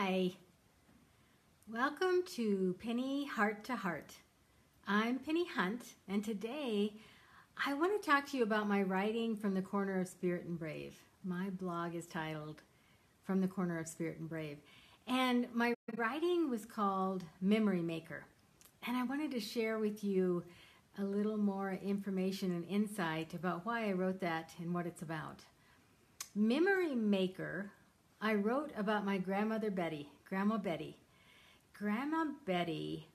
Hi, welcome to Penny Heart to Heart. I'm Penny Hunt, and today I want to talk to you about my writing from the corner of Spirit and Brave. My blog is titled From the Corner of Spirit and Brave, and my writing was called Memory Maker. And I wanted to share with you a little more information and insight about why I wrote that and what it's about. Memory Maker, I wrote about my grandmother Betty, Grandma Betty. Grandma Betty,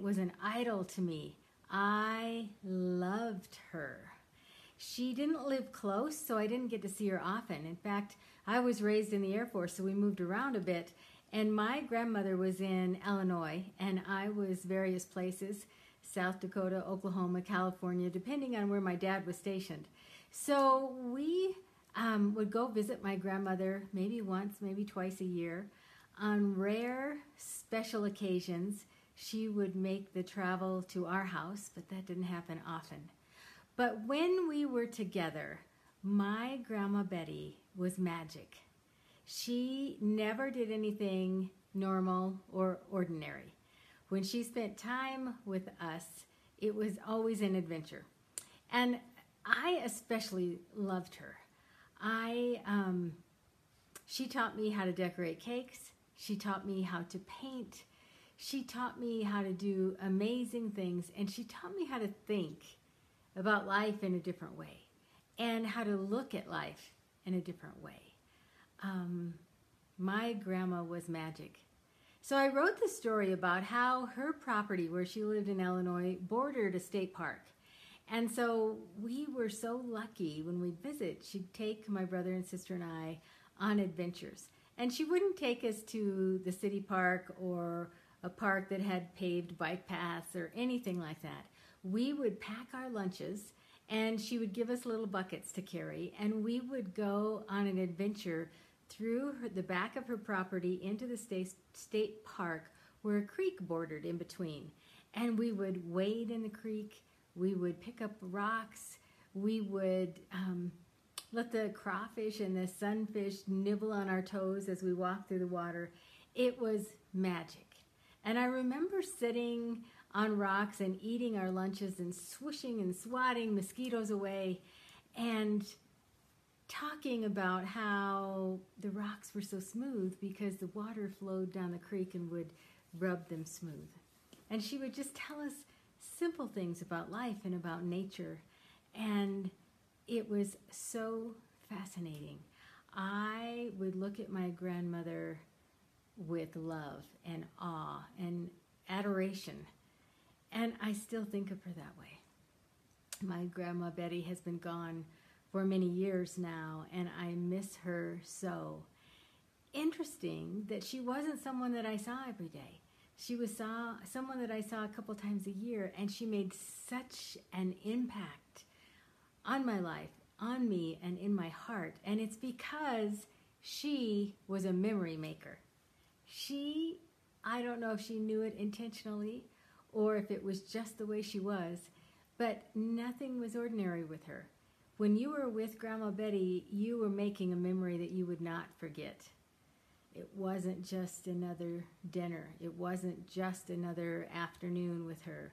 was an idol to me. I loved her. She didn't live close, so I didn't get to see her often. In fact, I was raised in the Air Force, so we moved around a bit. And my grandmother was in Illinois, and I was various places, South Dakota, Oklahoma, California, depending on where my dad was stationed. So we would go visit my grandmother maybe once, maybe twice a year. On rare special occasions, she would make the travel to our house, but that didn't happen often. But when we were together, my Grandma Betty was magic. She never did anything normal or ordinary. When she spent time with us, it was always an adventure. And I especially loved her. She taught me how to decorate cakes. She taught me how to paint. She taught me how to do amazing things, and she taught me how to think about life in a different way and how to look at life in a different way. My grandma was magic. So I wrote the story about how her property where she lived in Illinois bordered a state park. And so we were so lucky when we'd visit, she'd take my brother and sister and I on adventures. And she wouldn't take us to the city park or a park that had paved bike paths or anything like that. We would pack our lunches, and she would give us little buckets to carry, and we would go on an adventure through the back of her property into the state park where a creek bordered in between. And we would wade in the creek. We would pick up rocks. We would let the crawfish and the sunfish nibble on our toes as we walked through the water. It was magic. And I remember sitting on rocks and eating our lunches and swishing and swatting mosquitoes away and talking about how the rocks were so smooth because the water flowed down the creek and would rub them smooth. And she would just tell us simple things about life and about nature. And it was so fascinating. I would look at my grandmother with love and awe and adoration. And I still think of her that way. My Grandma Betty has been gone for many years now, and I miss her so. Interesting that she wasn't someone that I saw every day. She was someone that I saw a couple times a year, and she made such an impact on my life, on me, and in my heart. And it's because she was a memory maker. I don't know if she knew it intentionally or if it was just the way she was, but nothing was ordinary with her. When you were with Grandma Betty, you were making a memory that you would not forget. It wasn't just another dinner. It wasn't just another afternoon with her.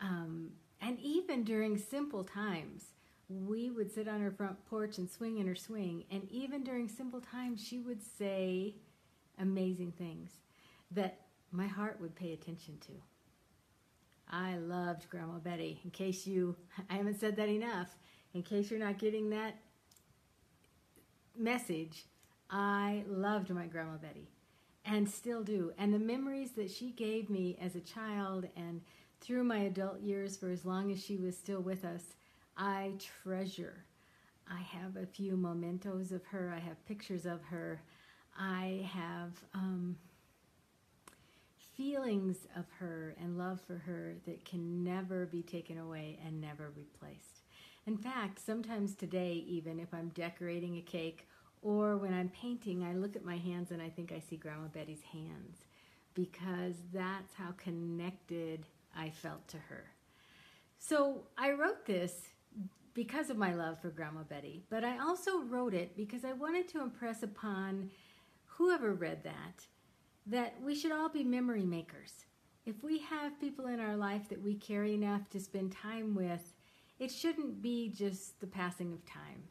And even during simple times, we would sit on her front porch and swing in her swing. And even during simple times, she would say amazing things that my heart would pay attention to. I loved Grandma Betty. I haven't said that enough. In case you're not getting that message, I loved my Grandma Betty and still do. And the memories that she gave me as a child and through my adult years for as long as she was still with us, I treasure. I have a few mementos of her. I have pictures of her. I have feelings of her and love for her that can never be taken away and never replaced. In fact, sometimes today, even if I'm decorating a cake or when I'm painting, I look at my hands and I think I see Grandma Betty's hands because that's how connected I felt to her. So I wrote this because of my love for Grandma Betty, but I also wrote it because I wanted to impress upon whoever read that we should all be memory makers. If we have people in our life that we care enough to spend time with, it shouldn't be just the passing of time.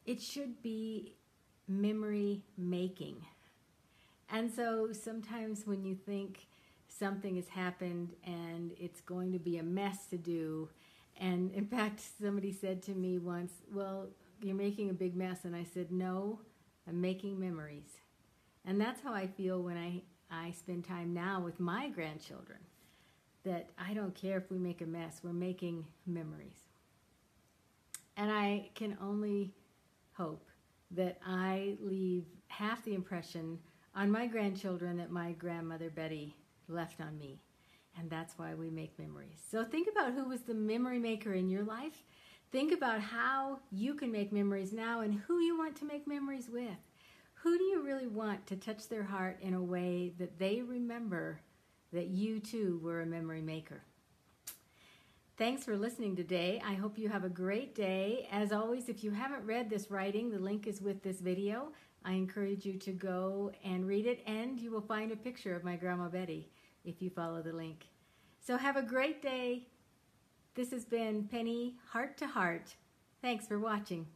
It should be memory making. And so sometimes when you think something has happened and it's going to be a mess to do, and in fact somebody said to me once, well, you're making a big mess, and I said, no, I'm making memories. And that's how I feel when I spend time now with my grandchildren, that I don't care if we make a mess, we're making memories. And I can only hope that I leave half the impression on my grandchildren that my grandmother Betty left on me. And that's why we make memories. So think about who was the memory maker in your life. Think about how you can make memories now and who you want to make memories with. Who do you really want to touch their heart in a way that they remember that you too were a memory maker? Thanks for listening today. I hope you have a great day. As always, if you haven't read this writing, the link is with this video. I encourage you to go and read it, and you will find a picture of my Grandma Betty if you follow the link. So have a great day. This has been Penny Heart to Heart. Thanks for watching.